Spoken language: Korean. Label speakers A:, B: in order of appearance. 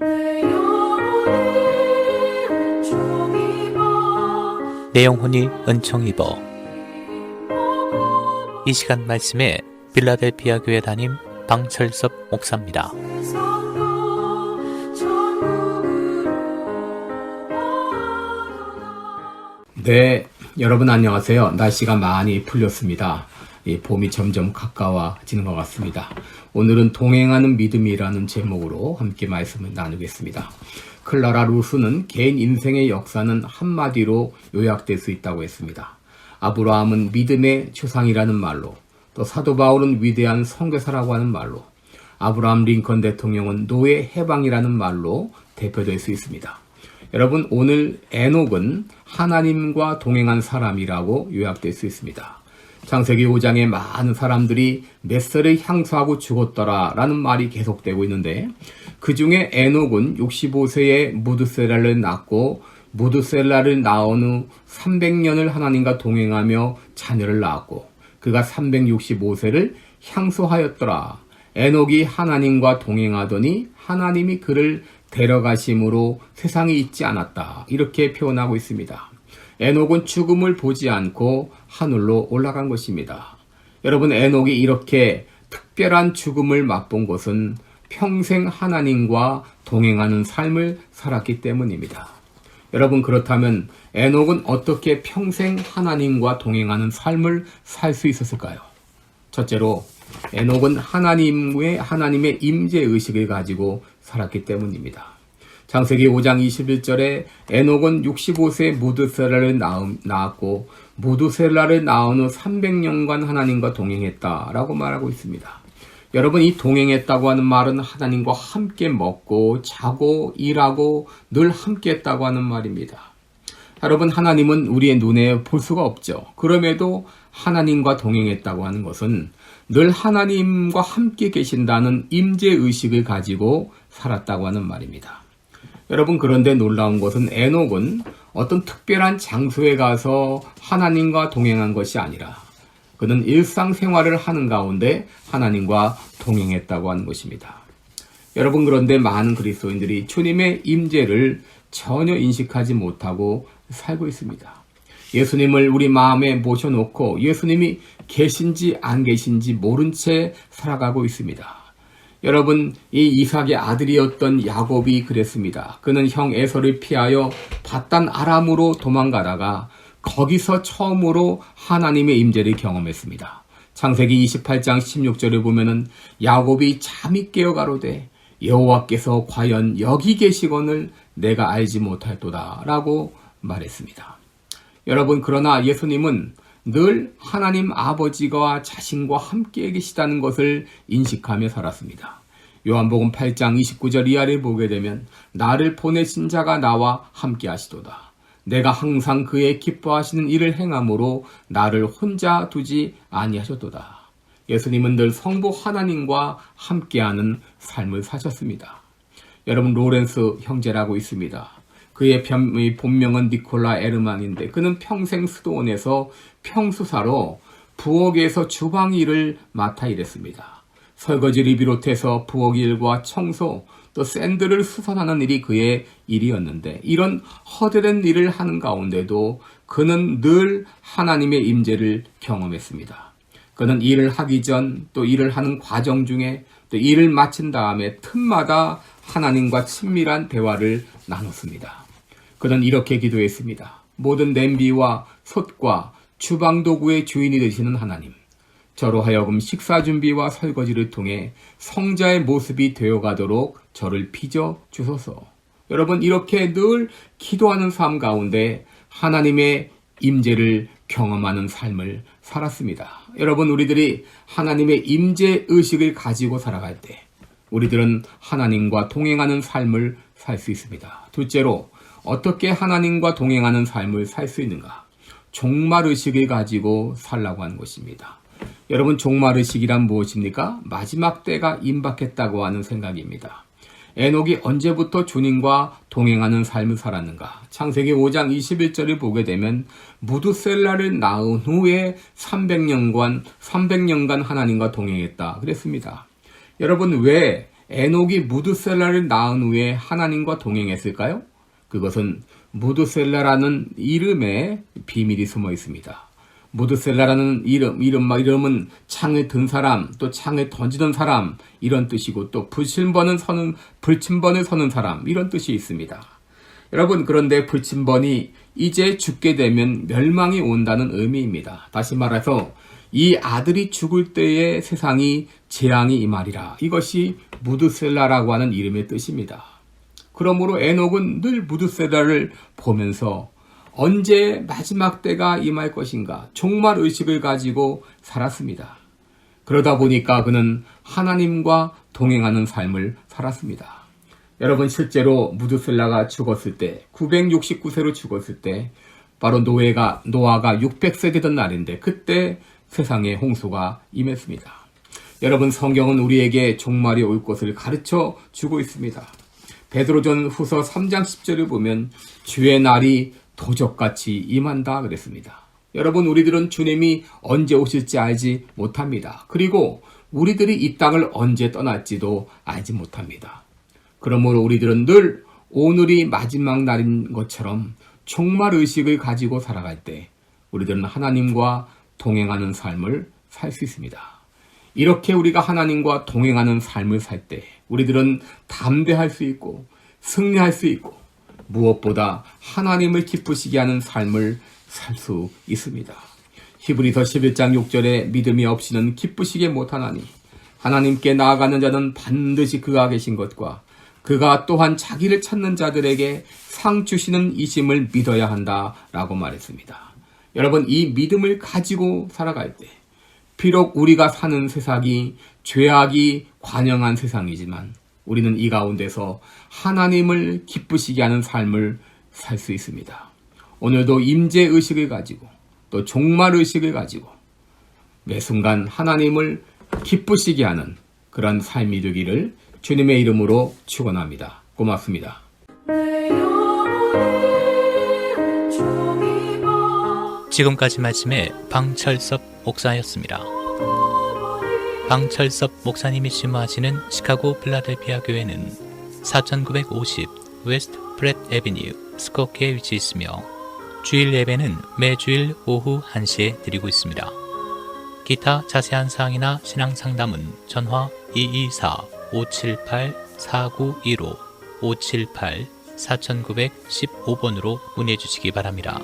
A: 내 영혼이 은총 입어. 이 시간 말씀에 필라델피아 교회 담임 방철섭 목사입니다.
B: 네, 여러분 안녕하세요. 날씨가 많이 풀렸습니다. 봄이 점점 가까워지는 것 같습니다. 오늘은 동행하는 믿음이라는 제목으로 함께 말씀을 나누겠습니다. 클라라 루스는 개인 인생의 역사는 한마디로 요약될 수 있다고 했습니다. 아브라함은 믿음의 조상이라는 말로, 또 사도 바울은 위대한 선교사라고 하는 말로, 아브라함 링컨 대통령은 노예 해방이라는 말로 대표될 수 있습니다. 여러분, 오늘 에녹은 하나님과 동행한 사람이라고 요약될 수 있습니다. 창세기 5장에 많은 사람들이 몇 살을 향수하고 죽었더라 라는 말이 계속되고 있는데, 그 중에 에녹은 65세에 무드셀라를 낳고, 무드셀라를 낳은 후 300년을 하나님과 동행하며 자녀를 낳았고, 그가 365세를 향수하였더라. 에녹이 하나님과 동행하더니 하나님이 그를 데려가심으로 세상에 있지 않았다. 이렇게 표현하고 있습니다. 에녹은 죽음을 보지 않고 하늘로 올라간 것입니다. 여러분, 에녹이 이렇게 특별한 죽음을 맛본 것은 평생 하나님과 동행하는 삶을 살았기 때문입니다. 여러분, 그렇다면 에녹은 어떻게 평생 하나님과 동행하는 삶을 살 수 있었을까요? 첫째로, 에녹은 하나님의 임재의식을 가지고 살았기 때문입니다. 창세기 5장 21절에 에녹은 65세 무드셀라를 낳았고, 무드셀라를 낳은 후 300년간 하나님과 동행했다라고 말하고 있습니다. 여러분, 이 동행했다고 하는 말은 하나님과 함께 먹고 자고 일하고 늘 함께 했다고 하는 말입니다. 여러분, 하나님은 우리의 눈에 볼 수가 없죠. 그럼에도 하나님과 동행했다고 하는 것은 늘 하나님과 함께 계신다는 임재의식을 가지고 살았다고 하는 말입니다. 여러분, 그런데 놀라운 것은 에녹은 어떤 특별한 장소에 가서 하나님과 동행한 것이 아니라 그는 일상생활을 하는 가운데 하나님과 동행했다고 하는 것입니다. 여러분, 그런데 많은 그리스도인들이 주님의 임재를 전혀 인식하지 못하고 살고 있습니다. 예수님을 우리 마음에 모셔놓고 예수님이 계신지 안 계신지 모른 채 살아가고 있습니다. 여러분, 이 이삭의 아들이었던 야곱이 그랬습니다. 그는 형 에서를 피하여 밧단 아람으로 도망가다가 거기서 처음으로 하나님의 임재를 경험했습니다. 창세기 28장 16절에 보면은 야곱이 잠이 깨어 가로되 여호와께서 과연 여기 계시거늘 내가 알지 못할도다 라고 말했습니다. 여러분, 그러나 예수님은 늘 하나님 아버지가 자신과 함께 계시다는 것을 인식하며 살았습니다. 요한복음 8장 29절 이하를 보게 되면 나를 보내신 자가 나와 함께 하시도다. 내가 항상 그의 기뻐하시는 일을 행함으로 나를 혼자 두지 아니하셨도다. 예수님은 늘 성부 하나님과 함께하는 삶을 사셨습니다. 여러분, 로렌스 형제라고 있습니다. 그의 본명은 니콜라 에르만인데 그는 평생 수도원에서 평수사로 부엌에서 주방 일을 맡아 일했습니다. 설거지를 비롯해서 부엌 일과 청소, 또 샌들을 수선하는 일이 그의 일이었는데, 이런 허드렛 일을 하는 가운데도 그는 늘 하나님의 임재를 경험했습니다. 그는 일을 하기 전, 또 일을 하는 과정 중에, 또 일을 마친 다음에 틈마다 하나님과 친밀한 대화를 나눴습니다. 그는 이렇게 기도했습니다. 모든 냄비와 솥과 주방 도구의 주인이 되시는 하나님, 저로 하여금 식사 준비와 설거지를 통해 성자의 모습이 되어가도록 저를 빚어 주소서. 여러분, 이렇게 늘 기도하는 삶 가운데 하나님의 임재를 경험하는 삶을 살았습니다. 여러분, 우리들이 하나님의 임재 의식을 가지고 살아갈 때 우리들은 하나님과 동행하는 삶을 살 수 있습니다. 둘째로, 어떻게 하나님과 동행하는 삶을 살 수 있는가? 종말의식을 가지고 살라고 하는 것입니다. 여러분, 종말의식이란 무엇입니까? 마지막 때가 임박했다고 하는 생각입니다. 에녹이 언제부터 주님과 동행하는 삶을 살았는가? 창세기 5장 21절을 보게 되면 무드셀라를 낳은 후에 300년간 하나님과 동행했다 그랬습니다. 여러분, 왜 에녹이 무드셀라를 낳은 후에 하나님과 동행했을까요? 그것은 무드셀라라는 이름에 비밀이 숨어 있습니다. 무드셀라라는 이름은 창에 든 사람, 또 창에 던지던 사람 이런 뜻이고, 또 불침번을 서는 사람 이런 뜻이 있습니다. 여러분, 그런데 불침번이 이제 죽게 되면 멸망이 온다는 의미입니다. 다시 말해서 이 아들이 죽을 때의 세상이 재앙이 임하리라. 이것이 무드셀라라고 하는 이름의 뜻입니다. 그러므로 에녹은 늘 무드셀라를 보면서 언제 마지막 때가 임할 것인가 종말 의식을 가지고 살았습니다. 그러다 보니까 그는 하나님과 동행하는 삶을 살았습니다. 여러분, 실제로 무드셀라가 죽었을 때, 969세로 죽었을 때 바로 노아가 600세 되던 날인데, 그때 세상에 홍수가 임했습니다. 여러분, 성경은 우리에게 종말이 올 것을 가르쳐 주고 있습니다. 베드로전 후서 3장 10절을 보면 주의 날이 도적같이 임한다 그랬습니다. 여러분, 우리들은 주님이 언제 오실지 알지 못합니다. 그리고 우리들이 이 땅을 언제 떠날지도 알지 못합니다. 그러므로 우리들은 늘 오늘이 마지막 날인 것처럼 종말 의식을 가지고 살아갈 때 우리들은 하나님과 동행하는 삶을 살 수 있습니다. 이렇게 우리가 하나님과 동행하는 삶을 살 때 우리들은 담대할 수 있고 승리할 수 있고 무엇보다 하나님을 기쁘시게 하는 삶을 살 수 있습니다. 히브리서 11장 6절에 믿음이 없이는 기쁘시게 못하나니 하나님께 나아가는 자는 반드시 그가 계신 것과 그가 또한 자기를 찾는 자들에게 상 주시는 이심을 믿어야 한다라고 말했습니다. 여러분, 이 믿음을 가지고 살아갈 때 비록 우리가 사는 세상이 죄악이 관영한 세상이지만 우리는 이 가운데서 하나님을 기쁘시게 하는 삶을 살 수 있습니다. 오늘도 임재의식을 가지고 또 종말의식을 가지고 매 순간 하나님을 기쁘시게 하는 그런 삶이 되기를 주님의 이름으로 축원합니다. 고맙습니다.
A: 지금까지 말씀에 방철섭 목사였습니다. 방철섭 목사님이 심화하시는 시카고 필라델피아 교회는 4950 웨스트 프렛 애비뉴 스코키에 위치해 있으며 주일 예배는 매주일 오후 1시에 드리고 있습니다. 기타 자세한 사항이나 신앙 상담은 전화 224-578-4915 578-4915번으로 문의해 주시기 바랍니다.